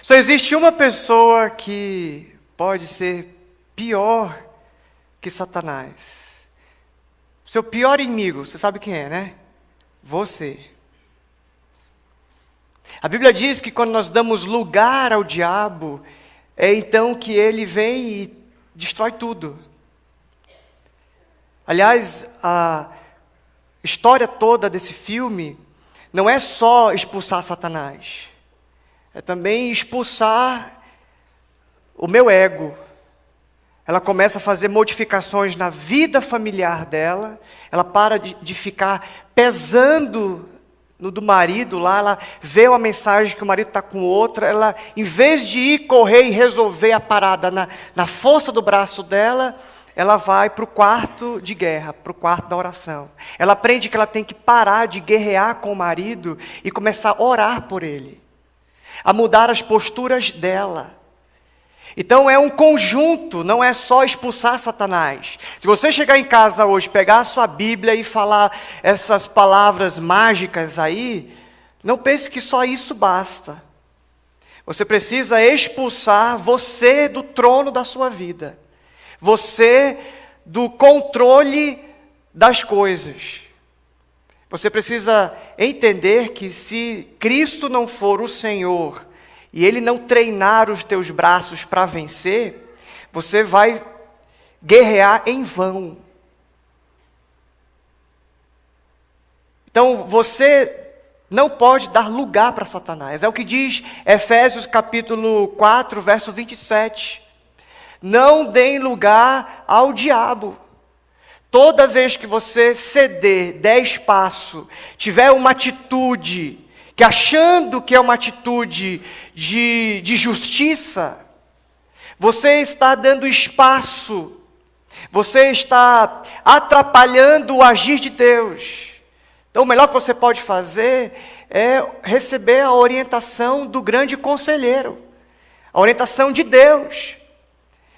Só existe uma pessoa que pode ser pior que Satanás. Seu pior inimigo, você sabe quem é, né? Você. A Bíblia diz que quando nós damos lugar ao diabo, é então que ele vem e destrói tudo. Aliás, a história toda desse filme não é só expulsar Satanás, é também expulsar o meu ego. Ela começa a fazer modificações na vida familiar dela, ela para de ficar pesando no do marido lá, ela vê uma mensagem que o marido está com outra, ela, em vez de ir correr e resolver a parada na força do braço dela, ela vai para o quarto de guerra, para o quarto da oração. Ela aprende que ela tem que parar de guerrear com o marido e começar a orar por ele, a mudar as posturas dela. Então é um conjunto, não é só expulsar Satanás. Se você chegar em casa hoje, pegar a sua Bíblia e falar essas palavras mágicas aí, não pense que só isso basta. Você precisa expulsar você do trono da sua vida. Você do controle das coisas. Você precisa entender que se Cristo não for o Senhor e Ele não treinar os teus braços para vencer, você vai guerrear em vão. Então você não pode dar lugar para Satanás. É o que diz Efésios capítulo 4, verso 27. Não deem lugar ao diabo. Toda vez que você ceder, der espaço, tiver uma atitude que achando que é uma atitude de justiça, você está dando espaço, você está atrapalhando o agir de Deus. Então o melhor que você pode fazer é receber a orientação do grande conselheiro, a orientação de Deus.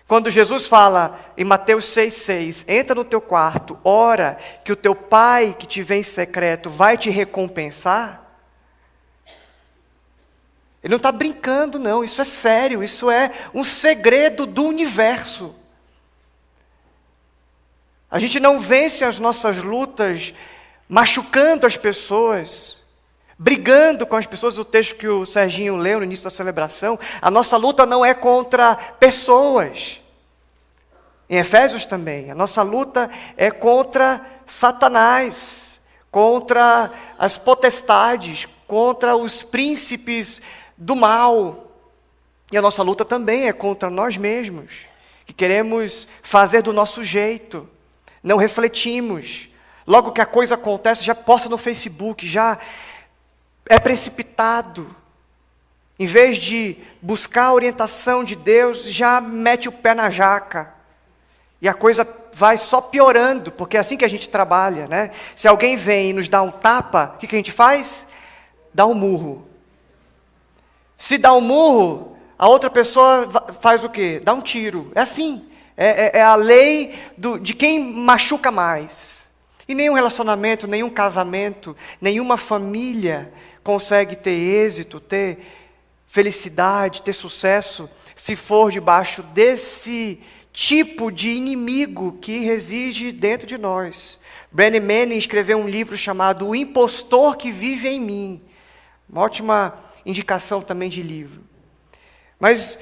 Quando Jesus fala em Mateus 6,6, entra no teu quarto, ora, que o teu pai que te vê em secreto vai te recompensar. Ele não está brincando não, isso é sério, isso é um segredo do universo. A gente não vence as nossas lutas machucando as pessoas, brigando com as pessoas. O texto que o Serginho leu no início da celebração, a nossa luta não é contra pessoas. Em Efésios também, a nossa luta é contra Satanás, contra as potestades, contra os príncipes do mal. E a nossa luta também é contra nós mesmos, que queremos fazer do nosso jeito, não refletimos. Logo que a coisa acontece, já posta no Facebook, já é precipitado. Em vez de buscar a orientação de Deus, já mete o pé na jaca. E a coisa vai só piorando, porque é assim que a gente trabalha, né? Se alguém vem e nos dá um tapa, o que a gente faz? Dá um murro. Se dá um murro, a outra pessoa faz o quê? Dá um tiro. É assim. É a lei de quem machuca mais. E nenhum relacionamento, nenhum casamento, nenhuma família consegue ter êxito, ter felicidade, ter sucesso, se for debaixo desse tipo de inimigo que reside dentro de nós. Brennan Manning escreveu um livro chamado O Impostor que Vive em Mim. Uma ótima indicação também de livro. Mas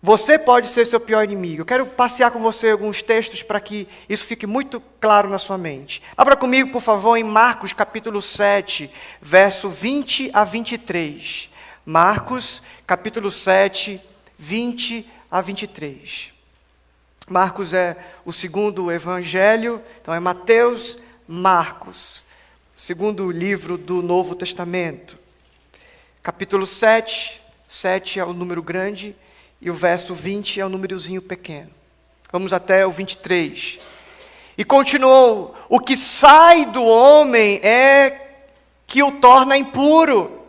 você pode ser seu pior inimigo. Eu quero passear com você alguns textos para que isso fique muito claro na sua mente. Abra comigo, por favor, em Marcos capítulo 7, verso 20 a 23. Marcos capítulo 7, 20 a 23. Marcos é o segundo evangelho, então é Mateus, Marcos, segundo livro do Novo Testamento. Capítulo 7, 7 é o número grande e o verso 20 é o númerozinho pequeno. Vamos até o 23. E continuou: o que sai do homem é que o torna impuro.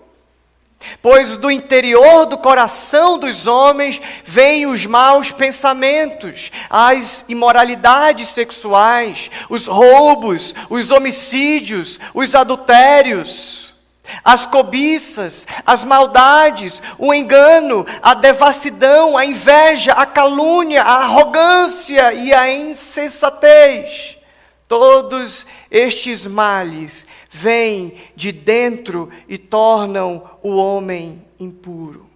Pois do interior do coração dos homens vêm os maus pensamentos, as imoralidades sexuais, os roubos, os homicídios, os adultérios. as cobiças, as maldades, o engano, a devassidão, a inveja, a calúnia, a arrogância e a insensatez. Todos estes males vêm de dentro e tornam o homem impuro.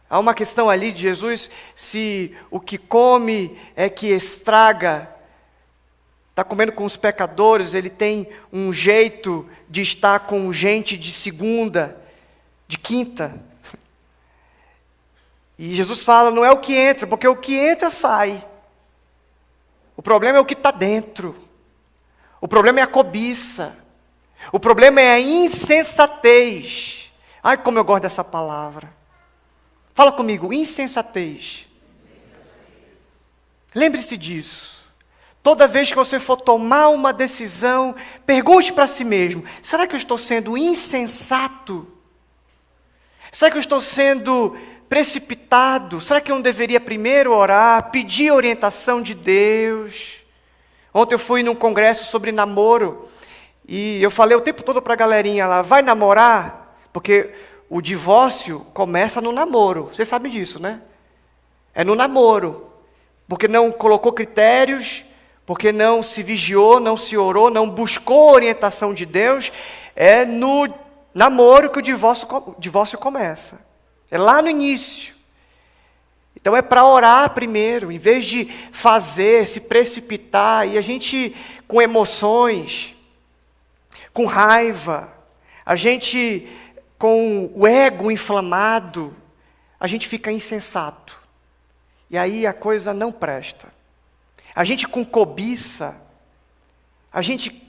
Há uma questão ali de Jesus, se o que come é que estraga. Está comendo com os pecadores, ele tem um jeito de estar com gente de segunda, de quinta. E Jesus fala, não é o que entra, porque o que entra sai. O problema é o que está dentro. O problema é a cobiça. O problema é a insensatez. Ai, como eu gosto dessa palavra. Fala comigo, insensatez. Lembre-se disso. Toda vez que você for tomar uma decisão, pergunte para si mesmo, será que eu estou sendo insensato? Será que eu estou sendo precipitado? Será que eu não deveria primeiro orar, pedir orientação de Deus? Ontem eu fui num congresso sobre namoro, e eu falei o tempo todo para a galerinha lá, vai namorar? Porque o divórcio começa no namoro, vocês sabem disso, né? É no namoro, porque não colocou critérios, porque não se vigiou, não se orou, não buscou a orientação de Deus, é no namoro que o divórcio começa. É lá no início. Então é para orar primeiro, em vez de fazer, se precipitar, e a gente com emoções, com raiva, a gente com o ego inflamado, a gente fica insensato. E aí a coisa não presta. A gente com cobiça, a gente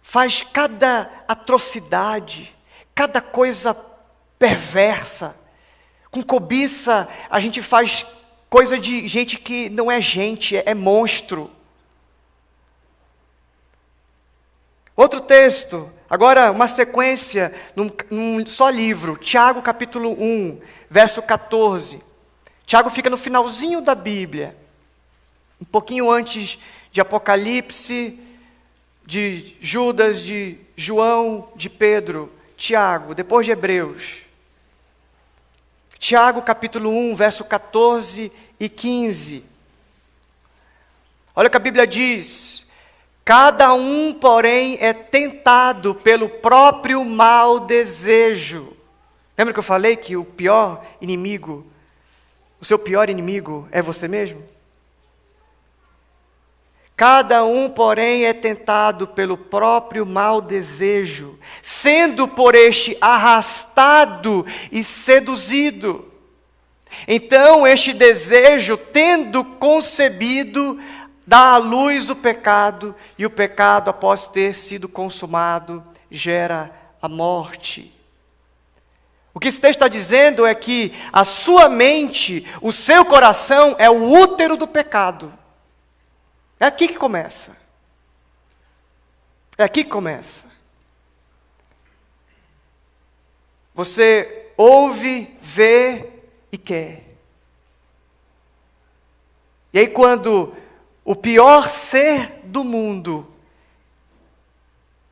faz cada atrocidade, cada coisa perversa. Com cobiça, a gente faz coisa de gente que não é gente, é monstro. Outro texto, agora uma sequência, num só livro, Tiago capítulo 1, verso 14. Tiago fica no finalzinho da Bíblia, um pouquinho antes de Apocalipse, de Judas, de João, de Pedro, Tiago, depois de Hebreus. Tiago capítulo 1, verso 14 e 15. Olha o que a Bíblia diz. Cada um, porém, é tentado pelo próprio mau desejo. Lembra que eu falei que o pior inimigo, o seu pior inimigo é você mesmo? Cada um, porém, é tentado pelo próprio mau desejo, sendo por este arrastado e seduzido. Então, este desejo, tendo concebido, dá à luz o pecado, e o pecado, após ter sido consumado, gera a morte. O que esse texto está dizendo é que a sua mente, o seu coração, é o útero do pecado. É aqui que começa. É aqui que começa. Você ouve, vê e quer. E aí quando o pior ser do mundo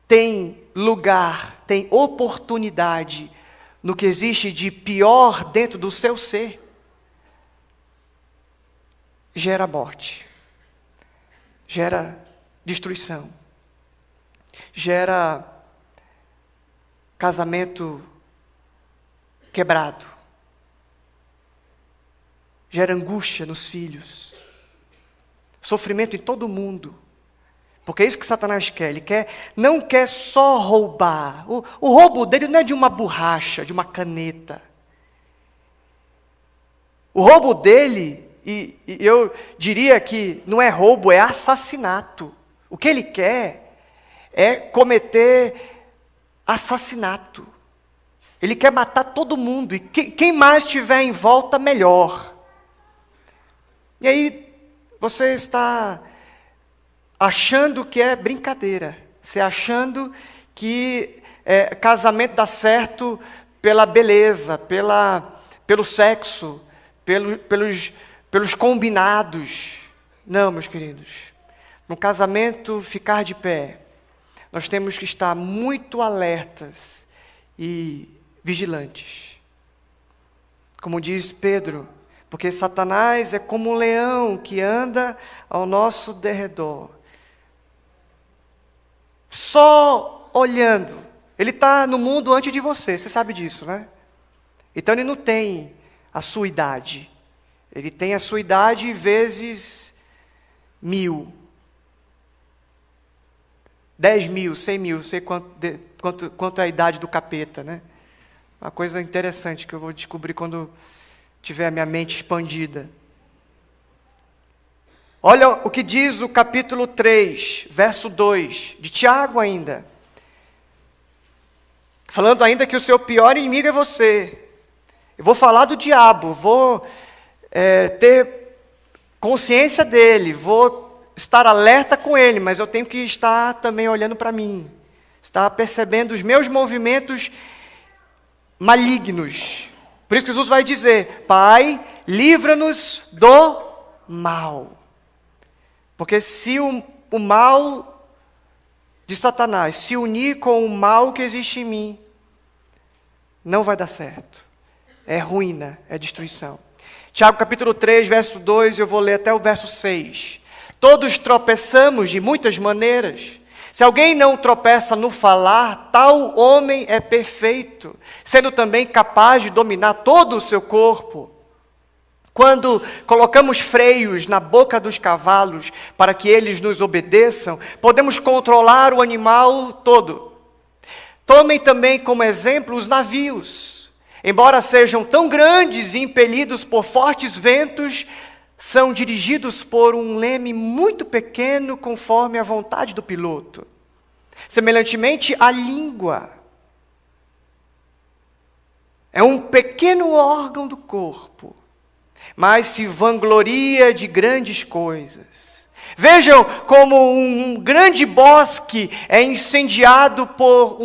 tem lugar, tem oportunidade no que existe de pior dentro do seu ser, gera morte, gera destruição, gera casamento quebrado, gera angústia nos filhos, sofrimento em todo mundo, porque é isso que Satanás quer. Ele não quer só roubar. O roubo dele não é de uma borracha, de uma caneta. O roubo dele, e eu diria que não é roubo, é assassinato. O que ele quer é cometer assassinato. Ele quer matar todo mundo, e quem mais estiver em volta, melhor. E aí, você está achando que é brincadeira, você achando que casamento dá certo pela beleza, pelo sexo, pelos combinados. Não, meus queridos. No casamento, ficar de pé, nós temos que estar muito alertas e vigilantes. Como diz Pedro, porque Satanás é como um leão que anda ao nosso derredor, só olhando. Ele está no mundo antes de você sabe disso, né? Então ele não tem a sua idade. Ele tem a sua idade vezes 1000. 10.000, 100.000, sei quanto é a idade do capeta, né? Uma coisa interessante que eu vou descobrir quando tiver a minha mente expandida. Olha o que diz o capítulo 3, verso 2, de Tiago ainda. Falando ainda que o seu pior inimigo é você. Eu vou falar do diabo, vou ter consciência dele, vou estar alerta com ele, mas eu tenho que estar também olhando para mim, estar percebendo os meus movimentos malignos. Por isso que Jesus vai dizer: Pai, livra-nos do mal. Porque se o mal de Satanás se unir com o mal que existe em mim, não vai dar certo. É ruína, é destruição. Tiago capítulo 3, verso 2, eu vou ler até o verso 6. Todos tropeçamos de muitas maneiras. Se alguém não tropeça no falar, tal homem é perfeito, sendo também capaz de dominar todo o seu corpo. Quando colocamos freios na boca dos cavalos para que eles nos obedeçam, podemos controlar o animal todo. Tomem também como exemplo os navios. Embora sejam tão grandes e impelidos por fortes ventos, são dirigidos por um leme muito pequeno conforme a vontade do piloto. Semelhantemente, a língua é um pequeno órgão do corpo, mas se vangloria de grandes coisas. Vejam como um grande bosque é incendiado por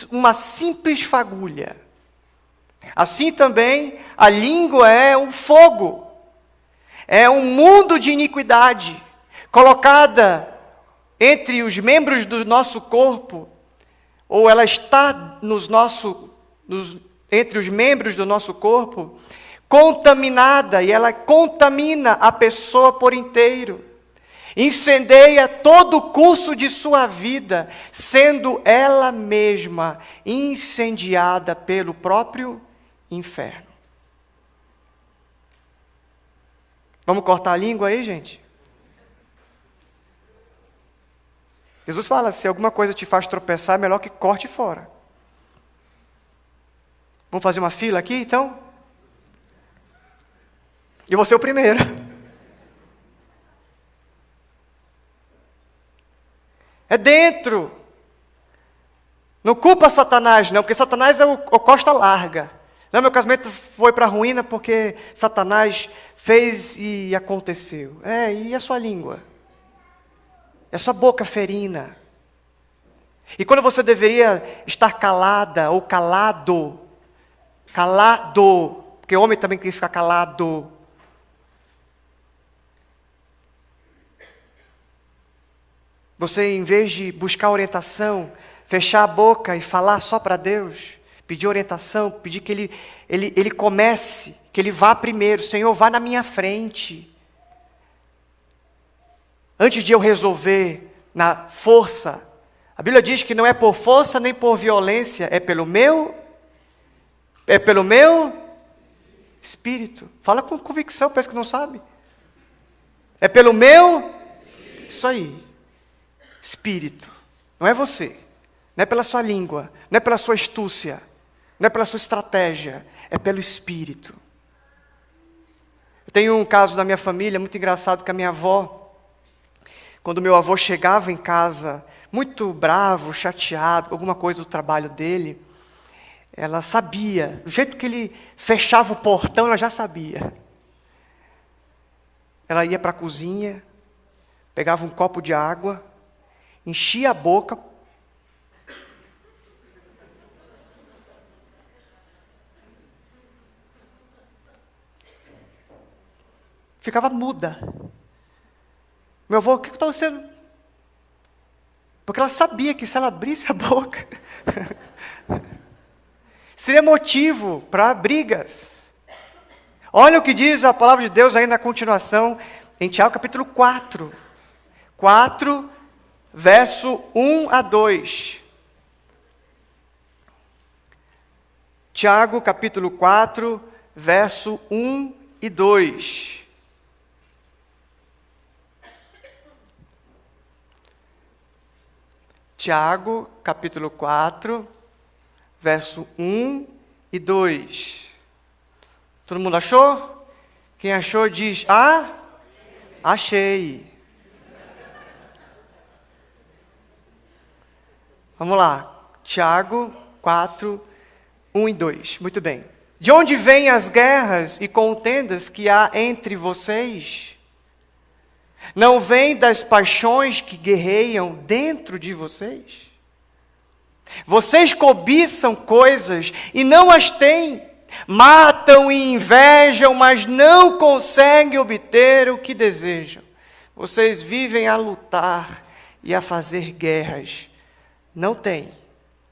uma simples fagulha. Assim também a língua é um fogo. É um mundo de iniquidade, colocada entre os membros do nosso corpo, ou ela está entre os membros do nosso corpo, contaminada, e ela contamina a pessoa por inteiro. Incendeia todo o curso de sua vida, sendo ela mesma incendiada pelo próprio inferno. Vamos cortar a língua aí, gente? Jesus fala, se alguma coisa te faz tropeçar, é melhor que corte fora. Vamos fazer uma fila aqui, então? E você é o primeiro. É dentro. Não culpa Satanás, não, porque Satanás é o costa larga. Não, meu casamento foi para a ruína porque Satanás fez e aconteceu. E a sua língua? E a sua boca ferina? E quando você deveria estar calada ou calado, porque homem também tem que ficar calado. Você, em vez de buscar orientação, fechar a boca e falar só para Deus, pedir orientação, pedir que ele comece, que Ele vá primeiro. Senhor, vá na minha frente. Antes de eu resolver na força, a Bíblia diz que não é por força nem por violência, é pelo meu Espírito. Fala com convicção, parece que não sabe. É pelo meu Isso aí. Espírito. Não é você. Não é pela sua língua. Não é pela sua astúcia. Não é pela sua estratégia. É pelo Espírito. Eu tenho um caso da minha família muito engraçado com a minha avó. Quando meu avô chegava em casa, muito bravo, chateado, com alguma coisa do trabalho dele, ela sabia, do jeito que ele fechava o portão, ela já sabia. Ela ia para a cozinha, pegava um copo de água, enchia a boca, ficava muda. Meu avô, o que está sendo? Porque ela sabia que se ela abrisse a boca, seria motivo para brigas. Olha o que diz a palavra de Deus aí na continuação, em Tiago capítulo 4. 4, verso 1 a 2. Tiago capítulo 4, verso 1 e 2. Tiago, capítulo 4, verso 1 e 2. Todo mundo achou? Quem achou diz, achei. Vamos lá. Tiago 4, 1 e 2. Muito bem. De onde vêm as guerras e contendas que há entre vocês? Não vem das paixões que guerreiam dentro de vocês? Vocês cobiçam coisas e não as têm. Matam e invejam, mas não conseguem obter o que desejam. Vocês vivem a lutar e a fazer guerras. Não têm,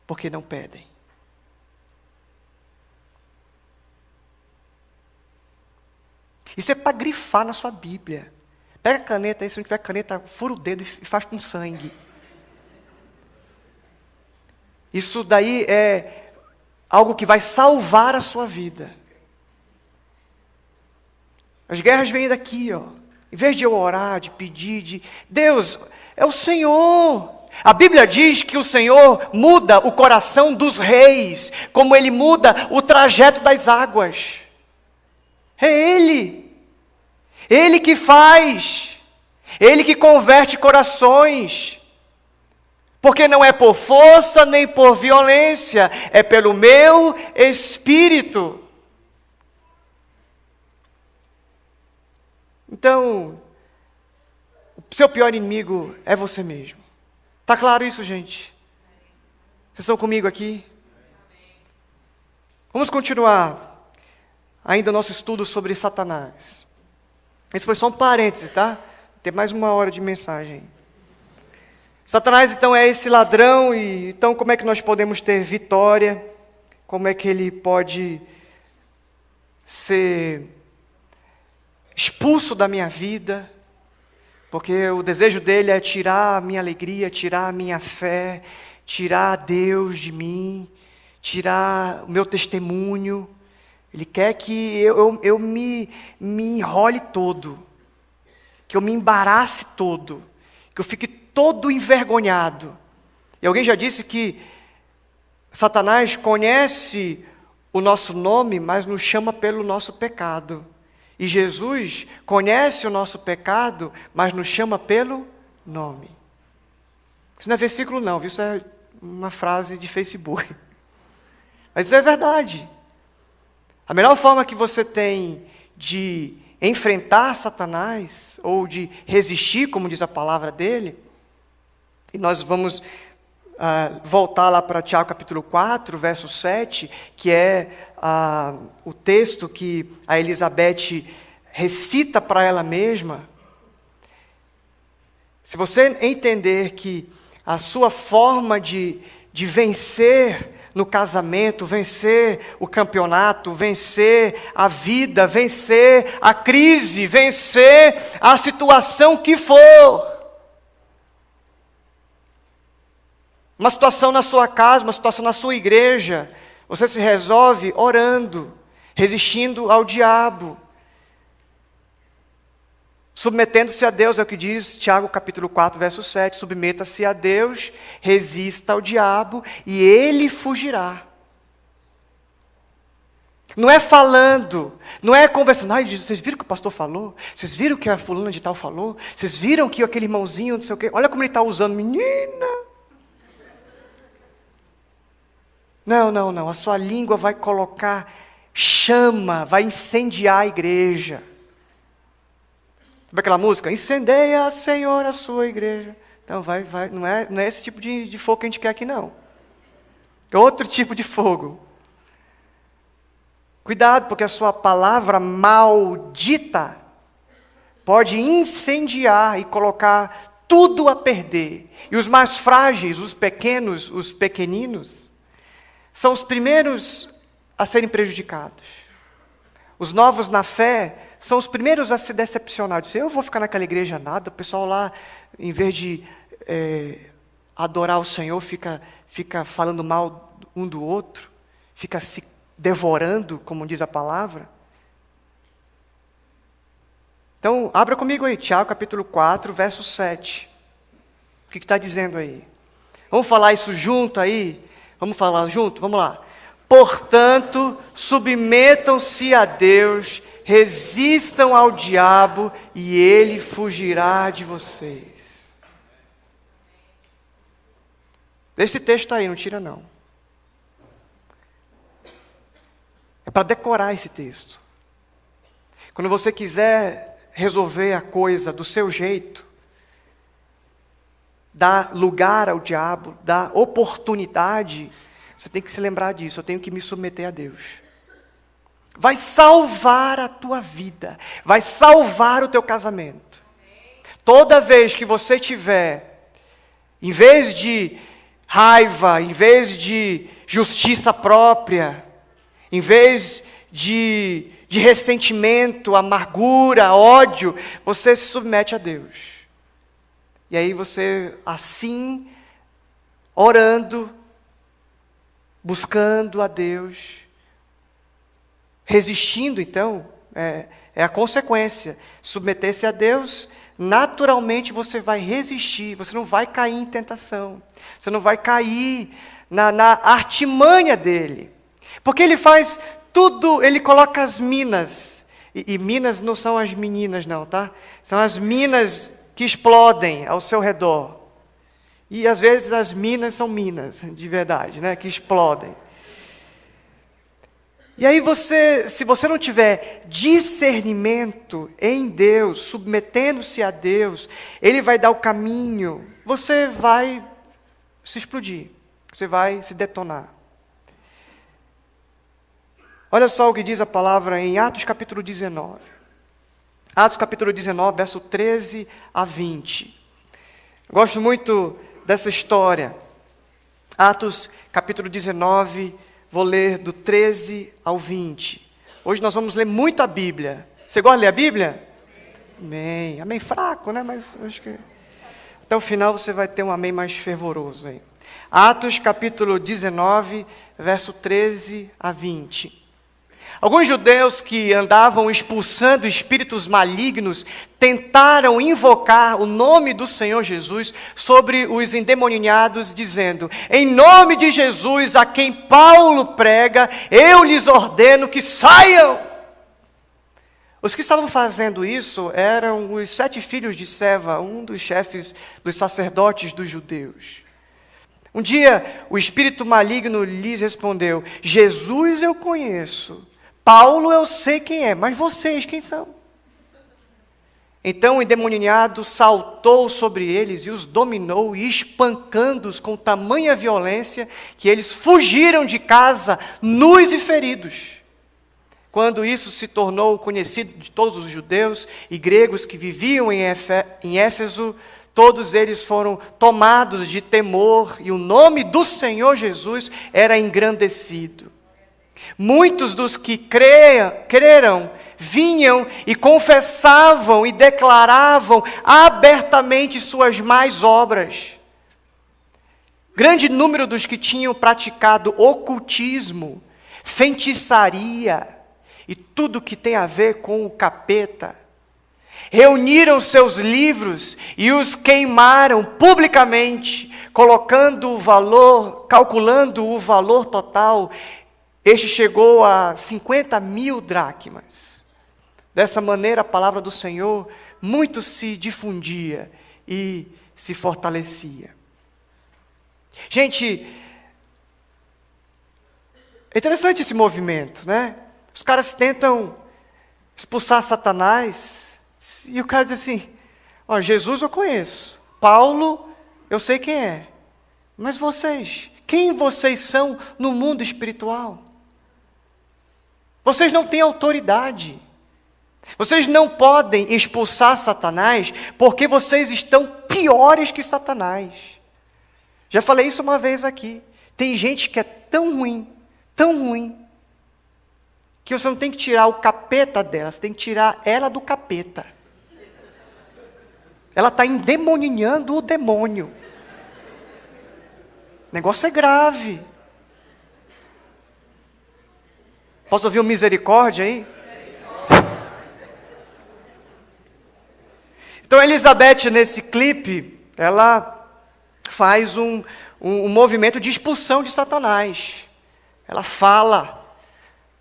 porque não pedem. Isso é para grifar na sua Bíblia. Pega a caneta aí, se não tiver caneta, fura o dedo e faz com sangue. Isso daí é algo que vai salvar a sua vida. As guerras vêm daqui, ó. Em vez de eu orar, de pedir, Deus, é o Senhor. A Bíblia diz que o Senhor muda o coração dos reis, como Ele muda o trajeto das águas. É Ele. Ele que faz, Ele que converte corações, porque não é por força nem por violência, é pelo meu Espírito. Então, o seu pior inimigo é você mesmo. Está claro isso, gente? Vocês estão comigo aqui? Vamos continuar ainda o nosso estudo sobre Satanás. Esse foi só um parêntese, tá? Tem mais 1 hora de mensagem. Satanás, então, é esse ladrão, e então como é que nós podemos ter vitória? Como é que ele pode ser expulso da minha vida? Porque o desejo dele é tirar a minha alegria, tirar a minha fé, tirar Deus de mim, tirar o meu testemunho. Ele quer que eu me enrole todo, que eu me embarace todo, que eu fique todo envergonhado. E alguém já disse que Satanás conhece o nosso nome, mas nos chama pelo nosso pecado. E Jesus conhece o nosso pecado, mas nos chama pelo nome. Isso não é versículo não, viu? Isso é uma frase de Facebook. Mas isso é verdade. A melhor forma que você tem de enfrentar Satanás, ou de resistir, como diz a palavra dele, e nós vamos voltar lá para Tiago capítulo 4, verso 7, que é o texto que a Elizabeth recita para ela mesma. Se você entender que a sua forma de vencer no casamento, vencer o campeonato, vencer a vida, vencer a crise, vencer a situação que for. Uma situação na sua casa, uma situação na sua igreja, você se resolve orando, resistindo ao diabo, submetendo-se a Deus, é o que diz Tiago capítulo 4, verso 7, submeta-se a Deus, resista ao diabo e ele fugirá. Não é falando, não é conversando, vocês viram o que o pastor falou? Vocês viram o que a fulana de tal falou? Vocês viram que aquele irmãozinho, não sei o quê, olha como ele está usando, menina. Não, a sua língua vai colocar chama, vai incendiar a igreja. Sabe aquela música? Incendeia, Senhor, a sua igreja. Então não é esse tipo de fogo que a gente quer aqui não. É outro tipo de fogo. Cuidado, porque a sua palavra maldita pode incendiar e colocar tudo a perder. E os mais frágeis, os pequenos, os pequeninos, são os primeiros a serem prejudicados. Os novos na fé são os primeiros a se decepcionar. Dizer, eu vou ficar naquela igreja nada, o pessoal lá, em vez de adorar o Senhor, fica falando mal um do outro, fica se devorando, como diz a palavra. Então, abra comigo aí, Tiago capítulo 4, verso 7. O que está dizendo aí? Vamos falar isso junto aí? Vamos falar junto? Vamos lá. Portanto, submetam-se a Deus, resistam ao diabo e ele fugirá de vocês. Esse texto está aí, não tira não. É para decorar esse texto. Quando você quiser resolver a coisa do seu jeito, dar lugar ao diabo, dar oportunidade, você tem que se lembrar disso. Eu tenho que me submeter a Deus. Vai salvar a tua vida, vai salvar o teu casamento. Toda vez que você tiver, em vez de raiva, em vez de justiça própria, em vez de ressentimento, amargura, ódio, você se submete a Deus. E aí você, assim, orando, buscando a Deus, resistindo, então, é a consequência. Submeter-se a Deus, naturalmente você vai resistir, você não vai cair em tentação, você não vai cair na artimanha dele. Porque ele faz tudo, ele coloca as minas, e minas não são as meninas não, tá? São as minas que explodem ao seu redor. E às vezes as minas são minas, de verdade, né? Que explodem. E aí se você não tiver discernimento em Deus, submetendo-se a Deus, Ele vai dar o caminho, você vai se explodir, você vai se detonar. Olha só o que diz a palavra em Atos capítulo 19. Atos capítulo 19, verso 13 a 20. Gosto muito dessa história. Atos capítulo 19, vou ler do 13 ao 20. Hoje nós vamos ler muito a Bíblia. Você gosta de ler a Bíblia? Amém. Amém fraco, né? Mas acho que até o final você vai ter um amém mais fervoroso aí. Atos capítulo 19, verso 13 a 20. Alguns judeus que andavam expulsando espíritos malignos tentaram invocar o nome do Senhor Jesus sobre os endemoniados, dizendo: em nome de Jesus, a quem Paulo prega, eu lhes ordeno que saiam. Os que estavam fazendo isso eram os 7 filhos de Seva, um dos chefes dos sacerdotes dos judeus. Um dia, o espírito maligno lhes respondeu: Jesus eu conheço, Paulo eu sei quem é, mas vocês quem são? Então o endemoniado saltou sobre eles e os dominou, espancando-os com tamanha violência que eles fugiram de casa, nus e feridos. Quando isso se tornou conhecido de todos os judeus e gregos que viviam em Éfeso, todos eles foram tomados de temor e o nome do Senhor Jesus era engrandecido. Muitos dos que creram vinham e confessavam e declaravam abertamente suas más obras. Grande número dos que tinham praticado ocultismo, feitiçaria e tudo que tem a ver com o capeta, reuniram seus livros e os queimaram publicamente, calculando o valor total. Este chegou a 50.000 dracmas. Dessa maneira, a palavra do Senhor muito se difundia e se fortalecia. Gente, é interessante esse movimento, né? Os caras tentam expulsar Satanás e o cara diz assim: ó, Jesus eu conheço, Paulo eu sei quem é, mas vocês, quem vocês são no mundo espiritual? Vocês não têm autoridade. Vocês não podem expulsar Satanás porque vocês estão piores que Satanás. Já falei isso uma vez aqui. Tem gente que é tão ruim, que você não tem que tirar o capeta dela, você tem que tirar ela do capeta. Ela está endemoninhando o demônio. O negócio é grave. Posso ouvir um misericórdia aí? Então, Elizabeth, nesse clipe, ela faz um movimento de expulsão de Satanás. Ela fala: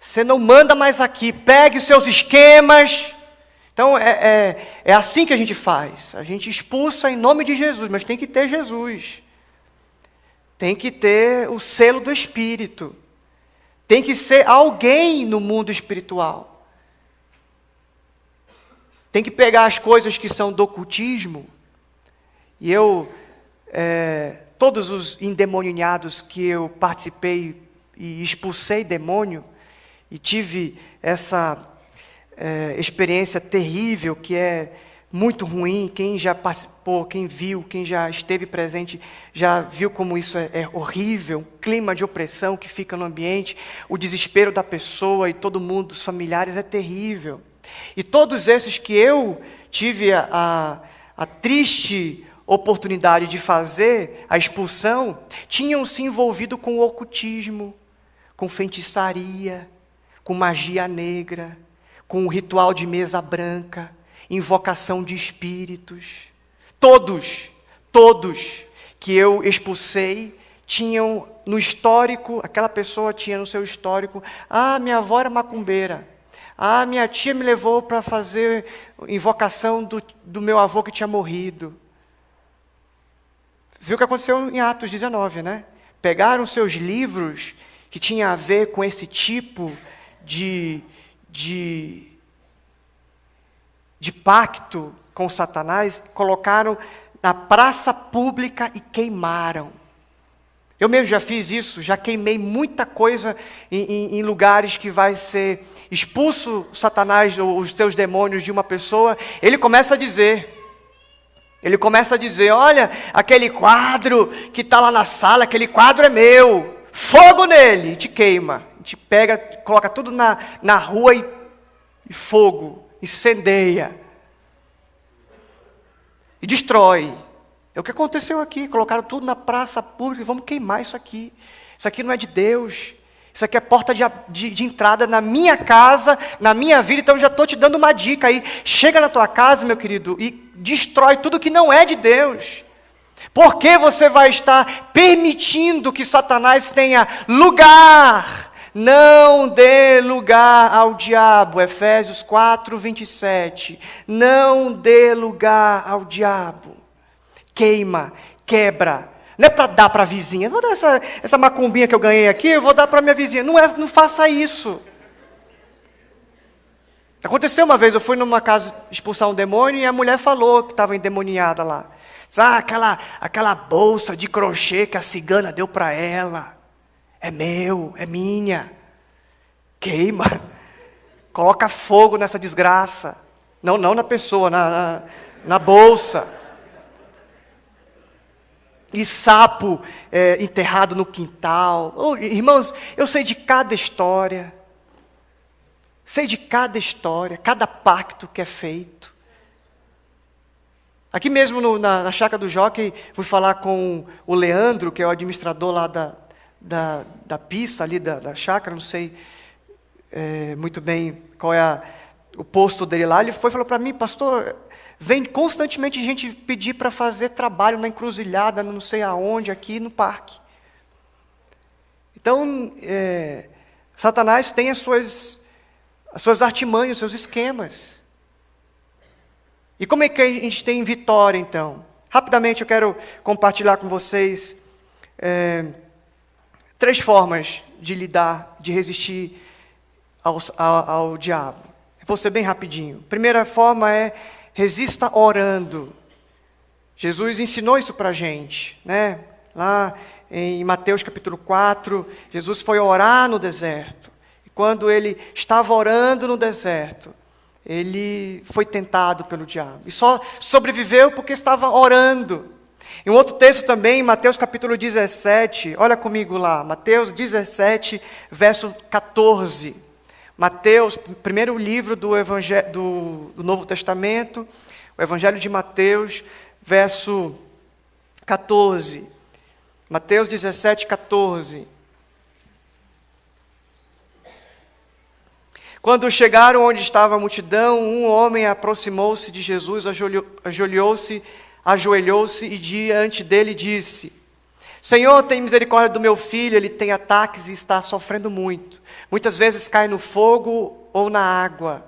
você não manda mais aqui, pegue os seus esquemas. Então, é assim que a gente faz. A gente expulsa em nome de Jesus, mas tem que ter Jesus. Tem que ter o selo do Espírito. Tem que ser alguém no mundo espiritual. Tem que pegar as coisas que são do ocultismo. E todos os endemoniados que eu participei e expulsei demônio, e tive essa experiência terrível, que é muito ruim. Quem já participou, quem viu, quem já esteve presente, já viu como isso é horrível, um clima de opressão que fica no ambiente, o desespero da pessoa e todo mundo, dos familiares, é terrível. E todos esses que eu tive a triste oportunidade de fazer a expulsão, tinham se envolvido com o ocultismo, com feitiçaria, com magia negra, com o ritual de mesa branca, invocação de espíritos. Todos que eu expulsei tinham no histórico, aquela pessoa tinha no seu histórico: minha avó era macumbeira, minha tia me levou para fazer invocação do meu avô que tinha morrido. Viu o que aconteceu em Atos 19, né? Pegaram seus livros que tinham a ver com esse tipo de pacto com Satanás, colocaram na praça pública e queimaram. Eu mesmo já fiz isso, já queimei muita coisa em lugares que vai ser expulso Satanás ou os seus demônios de uma pessoa. Ele começa a dizer, olha, aquele quadro que está lá na sala, aquele quadro é meu, fogo nele, e te queima. A gente pega, coloca tudo na rua e fogo, incendeia. E destrói. É o que aconteceu aqui, colocaram tudo na praça pública, vamos queimar isso aqui. Isso aqui não é de Deus. Isso aqui é porta de entrada na minha casa, na minha vida. Então eu já estou te dando uma dica aí. Chega na tua casa, meu querido, e destrói tudo que não é de Deus. Por que você vai estar permitindo que Satanás tenha lugar? Não dê lugar ao diabo. Efésios 4, 27. Não dê lugar ao diabo. Queima, quebra. Não é para dar para a vizinha. Vou dar essa macumbinha que eu ganhei aqui, eu vou dar para a minha vizinha. Não faça isso. Aconteceu uma vez, eu fui numa casa expulsar um demônio e a mulher falou que estava endemoniada lá. Aquela bolsa de crochê que a cigana deu para ela. É meu, é minha. Queima. Coloca fogo nessa desgraça. Não na pessoa, na bolsa. E sapo enterrado no quintal. Irmãos, eu sei de cada história. Cada pacto que é feito. Aqui mesmo na chácara do Jockey, fui falar com o Leandro, que é o administrador lá da pista ali da chácara, não sei muito bem qual é o posto dele lá. Ele falou para mim: pastor, vem constantemente gente pedir para fazer trabalho na encruzilhada, não sei aonde, aqui no parque. Então, Satanás tem as suas artimanhas, os seus esquemas. E como é que a gente tem vitória, então? Rapidamente eu quero compartilhar com vocês 3 formas de lidar, de resistir ao diabo. Vou ser bem rapidinho. Primeira forma é: resista orando. Jesus ensinou isso para a gente, né? Lá em Mateus capítulo 4, Jesus foi orar no deserto. E quando ele estava orando no deserto, ele foi tentado pelo diabo. E só sobreviveu porque estava orando. Em um outro texto também, Mateus capítulo 17, olha comigo lá, Mateus 17, verso 14. Mateus, primeiro livro do Novo Testamento, o Evangelho de Mateus, verso 14. Mateus 17, 14. Quando chegaram onde estava a multidão, um homem aproximou-se de Jesus, ajoelhou-se e diante dele disse: Senhor, tem misericórdia do meu filho, ele tem ataques e está sofrendo muito. Muitas vezes cai no fogo ou na água.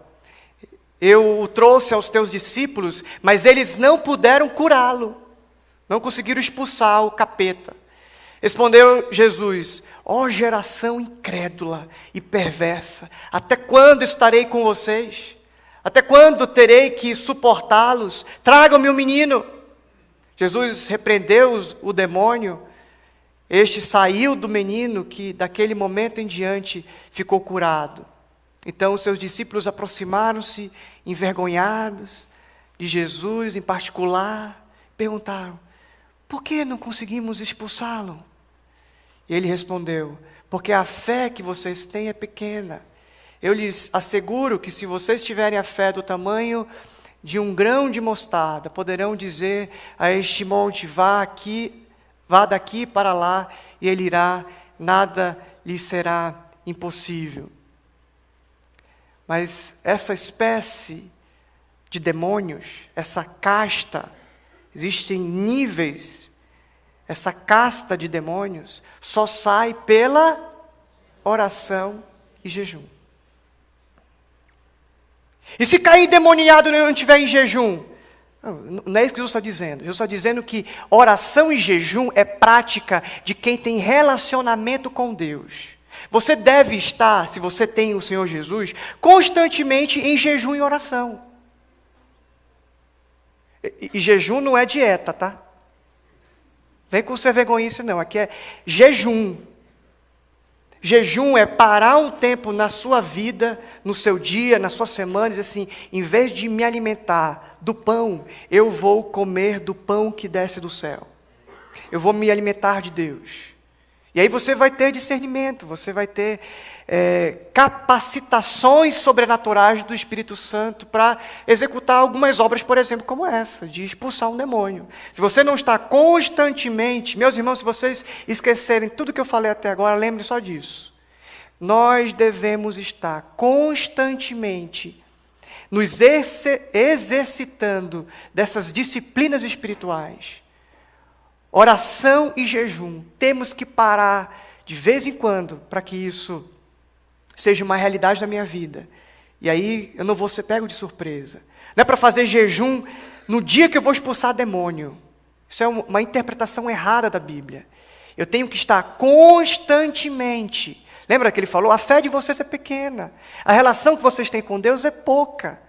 Eu o trouxe aos teus discípulos, mas eles não puderam curá-lo. Não conseguiram expulsar o capeta. Respondeu Jesus: ó geração incrédula e perversa, até quando estarei com vocês? Até quando terei que suportá-los? Tragam-me o menino. Jesus repreendeu o demônio. Este saiu do menino, que daquele momento em diante ficou curado. Então os seus discípulos aproximaram-se, envergonhados de Jesus em particular, perguntaram: por que não conseguimos expulsá-lo? E ele respondeu: porque a fé que vocês têm é pequena. Eu lhes asseguro que se vocês tiverem a fé do tamanho de um grão de mostarda, poderão dizer a este monte: vá daqui para lá, e ele irá, nada lhe será impossível. Mas essa espécie de demônios, essa casta, existem níveis. Essa casta de demônios só sai pela oração e jejum. E se cair endemoniado e não estiver em jejum? Não é isso que Jesus está dizendo. Jesus está dizendo que oração e jejum é prática de quem tem relacionamento com Deus. Você deve estar, se você tem o Senhor Jesus, constantemente em jejum e oração. E jejum não é dieta, tá? Vem com ser vergonhice não, aqui é jejum. Jejum é parar um tempo na sua vida, no seu dia, na sua semana, e dizer assim: em vez de me alimentar do pão, eu vou comer do pão que desce do céu. Eu vou me alimentar de Deus. E aí você vai ter discernimento, você vai ter capacitações sobrenaturais do Espírito Santo para executar algumas obras, por exemplo, como essa, de expulsar um demônio. Se você não está constantemente, meus irmãos, se vocês esquecerem tudo que eu falei até agora, lembre só disso. Nós devemos estar constantemente nos exercitando dessas disciplinas espirituais. Oração e jejum. Temos que parar de vez em quando para que isso seja uma realidade na minha vida. E aí eu não vou ser pego de surpresa. Não é para fazer jejum no dia que eu vou expulsar demônio. Isso é uma interpretação errada da Bíblia. Eu tenho que estar constantemente. Lembra que ele falou? A fé de vocês é pequena. A relação que vocês têm com Deus é pouca.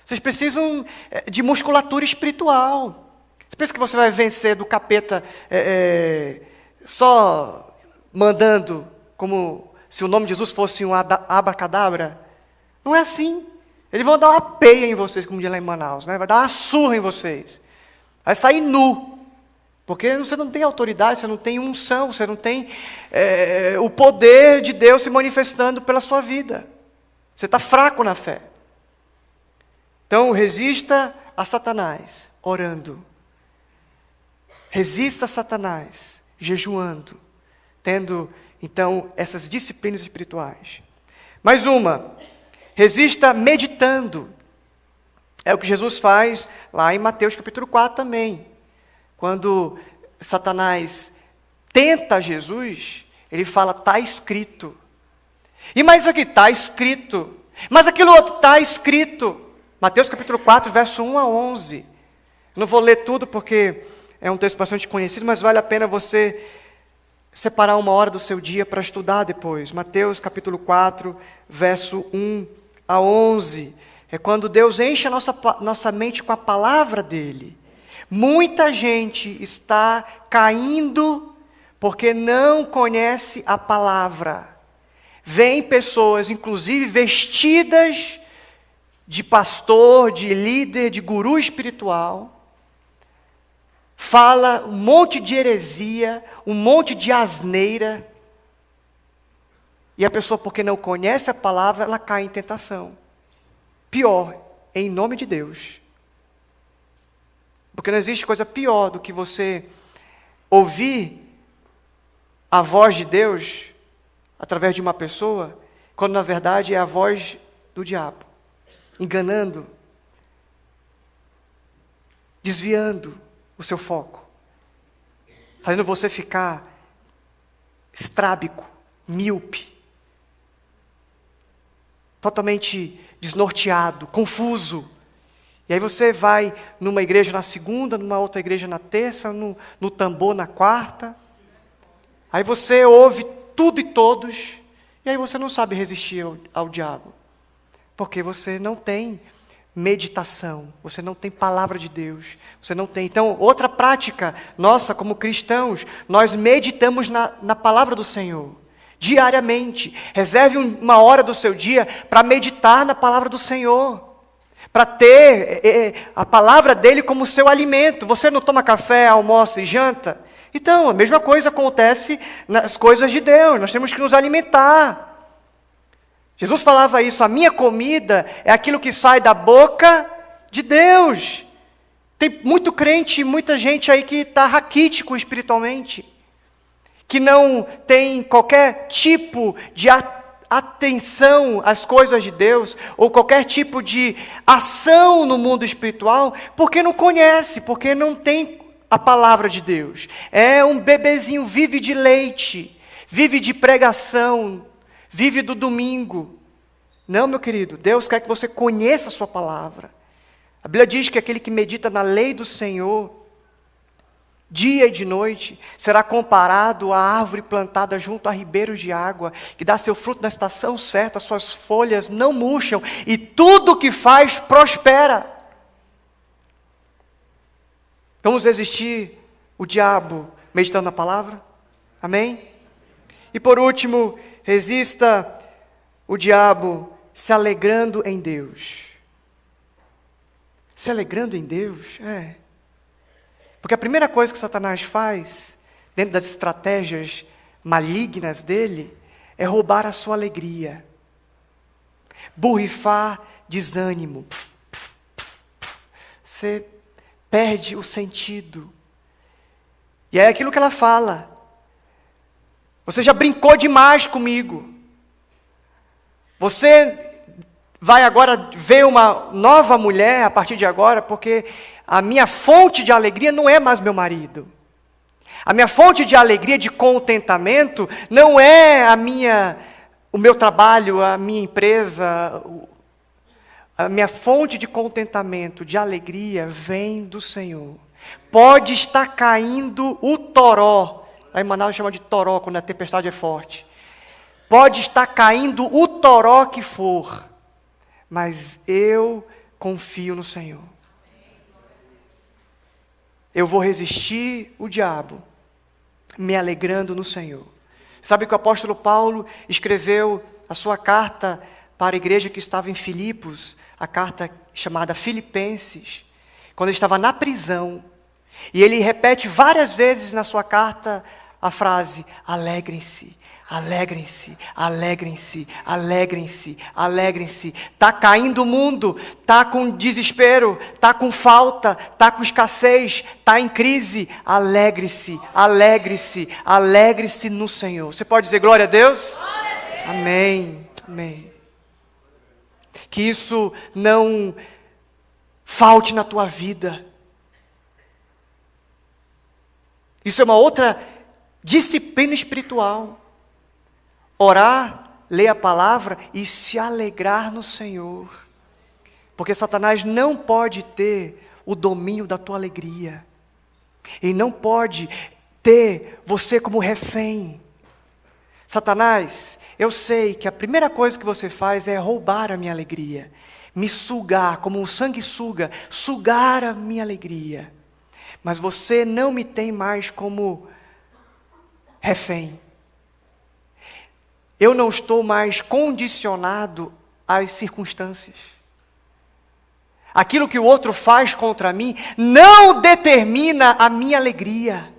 Vocês precisam de musculatura espiritual. Você pensa que você vai vencer do capeta só mandando, como se o nome de Jesus fosse um abracadabra? Não é assim. Eles vão dar uma peia em vocês, como diz lá em Manaus, né? Vai dar uma surra em vocês. Vai sair nu. Porque você não tem autoridade, você não tem unção, você não tem o poder de Deus se manifestando pela sua vida. Você está fraco na fé. Então, resista a Satanás, orando. Resista a Satanás, jejuando, tendo, então, essas disciplinas espirituais. Mais uma, resista meditando. É o que Jesus faz lá em Mateus capítulo 4 também. Quando Satanás tenta Jesus, ele fala: está escrito. E mais isso aqui, está escrito. Mas aquilo outro, está escrito. Mateus capítulo 4, verso 1 a 11. Eu não vou ler tudo porque é um texto bastante conhecido, mas vale a pena você separar uma hora do seu dia para estudar depois. Mateus capítulo 4, verso 1 a 11. É quando Deus enche a nossa mente com a palavra dele. Muita gente está caindo porque não conhece a palavra. Vêm pessoas, inclusive vestidas de pastor, de líder, de guru espiritual, fala um monte de heresia, um monte de asneira, e a pessoa, porque não conhece a palavra, ela cai em tentação. Pior, em nome de Deus. Porque não existe coisa pior do que você ouvir a voz de Deus através de uma pessoa, quando na verdade é a voz do diabo, enganando, desviando o seu foco, fazendo você ficar estrábico, míope, totalmente desnorteado, confuso. E aí você vai numa igreja na segunda, numa outra igreja na terça, no tambor na quarta. Aí você ouve tudo e todos, e aí você não sabe resistir ao diabo. Porque você não tem meditação, você não tem palavra de Deus, você não tem. Então, outra prática nossa como cristãos, nós meditamos na palavra do Senhor, diariamente. Reserve uma hora do seu dia para meditar na palavra do Senhor, para ter a palavra dele como seu alimento. Você não toma café, almoça e janta? Então, a mesma coisa acontece nas coisas de Deus, nós temos que nos alimentar. Jesus falava isso, a minha comida é aquilo que sai da boca de Deus. Tem muito crente, muita gente aí que está raquítico espiritualmente, que não tem qualquer tipo de atenção às coisas de Deus, ou qualquer tipo de ação no mundo espiritual, porque não conhece, porque não tem a palavra de Deus. É um bebezinho, vive de leite, vive de pregação, vive do domingo. Não, meu querido, Deus quer que você conheça a sua palavra. A Bíblia diz que aquele que medita na lei do Senhor, dia e de noite, será comparado à árvore plantada junto a ribeiros de água, que dá seu fruto na estação certa, suas folhas não murcham, e tudo o que faz prospera. Vamos resistir o diabo meditando na palavra? Amém? E por último, resista o diabo se alegrando em Deus. Se alegrando em Deus? Porque a primeira coisa que Satanás faz, dentro das estratégias malignas dele, é roubar a sua alegria. Borrifar desânimo. Você perde o sentido. E é aquilo que ela fala. Você já brincou demais comigo. Você vai agora ver uma nova mulher a partir de agora, porque a minha fonte de alegria não é mais meu marido. A minha fonte de alegria, de contentamento, não é o meu trabalho, a minha empresa. A minha fonte de contentamento, de alegria, vem do Senhor. Pode estar caindo o toró. Aí em Manaus chama de toró, quando a tempestade é forte. Pode estar caindo o toró que for, mas eu confio no Senhor. Eu vou resistir o diabo, me alegrando no Senhor. Sabe que o apóstolo Paulo escreveu a sua carta para a igreja que estava em Filipos, a carta chamada Filipenses, quando ele estava na prisão, e ele repete várias vezes na sua carta a frase: alegrem-se, alegrem-se, alegrem-se, alegrem-se, alegrem-se. Está caindo o mundo, está com desespero, está com falta, está com escassez, está em crise. Alegre-se, alegre-se, alegre-se no Senhor. Você pode dizer glória a Deus? Glória a Deus. Amém, amém. Que isso não falte na tua vida. Isso é uma outra disciplina espiritual. Orar, ler a palavra e se alegrar no Senhor. Porque Satanás não pode ter o domínio da tua alegria. Ele não pode ter você como refém. Satanás, eu sei que a primeira coisa que você faz é roubar a minha alegria. Me sugar, como o sanguessuga, sugar a minha alegria. Mas você não me tem mais como refém. Eu não estou mais condicionado às circunstâncias. aquilo que o outro faz contra mim, não determina a minha alegria.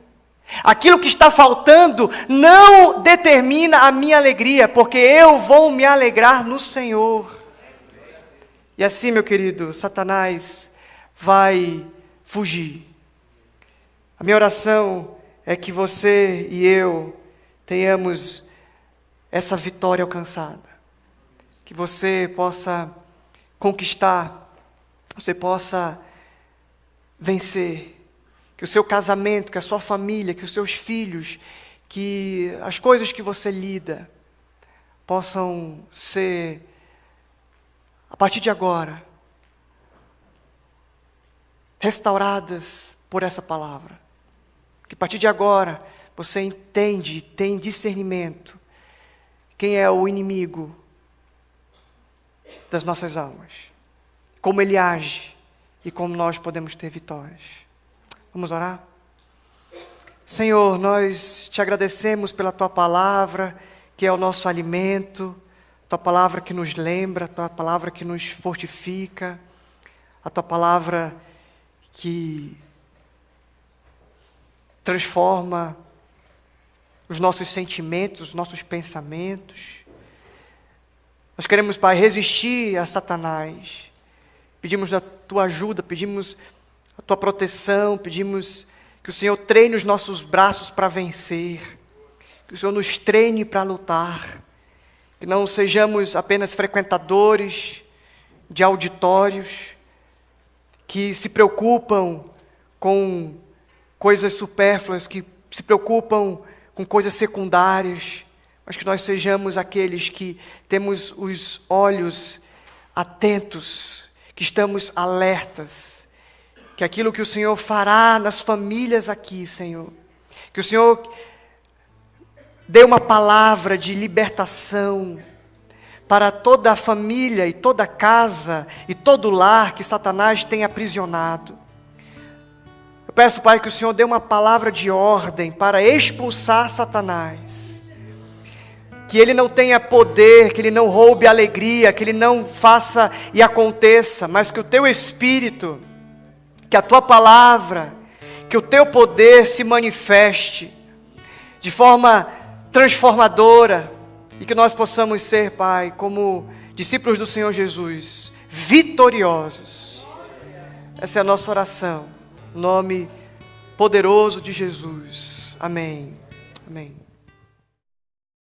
Aquilo que está faltando não determina a minha alegria, porque eu vou me alegrar no Senhor. E assim, meu querido, Satanás vai fugir. A minha oração é que você e eu tenhamos essa vitória alcançada. Que você possa conquistar, você possa vencer. Que o seu casamento, que a sua família, que os seus filhos, que as coisas que você lida, possam ser, a partir de agora, restauradas por essa palavra. Que a partir de agora, você entende, tem discernimento, quem é o inimigo das nossas almas, como ele age e como nós podemos ter vitórias. Vamos orar? Senhor, nós te agradecemos pela Tua palavra, que é o nosso alimento, Tua palavra que nos lembra, Tua palavra que nos fortifica, a Tua palavra que transforma os nossos sentimentos, os nossos pensamentos. Nós queremos, Pai, resistir a Satanás. Pedimos a Tua ajuda, pedimos a Tua proteção, pedimos que o Senhor treine os nossos braços para vencer, que o Senhor nos treine para lutar, que não sejamos apenas frequentadores de auditórios, que se preocupam com coisas supérfluas, que se preocupam com coisas secundárias, mas que nós sejamos aqueles que temos os olhos atentos, que estamos alertas, que aquilo que o Senhor fará nas famílias aqui, Senhor, que o Senhor dê uma palavra de libertação para toda a família e toda a casa e todo lar que Satanás tem aprisionado. Eu peço, Pai, que o Senhor dê uma palavra de ordem para expulsar Satanás, que ele não tenha poder, que ele não roube a alegria, que ele não faça e aconteça, mas que o Teu Espírito, que a Tua palavra, que o Teu poder se manifeste de forma transformadora e que nós possamos ser, Pai, como discípulos do Senhor Jesus, vitoriosos. Essa é a nossa oração, no nome poderoso de Jesus. Amém. Amém.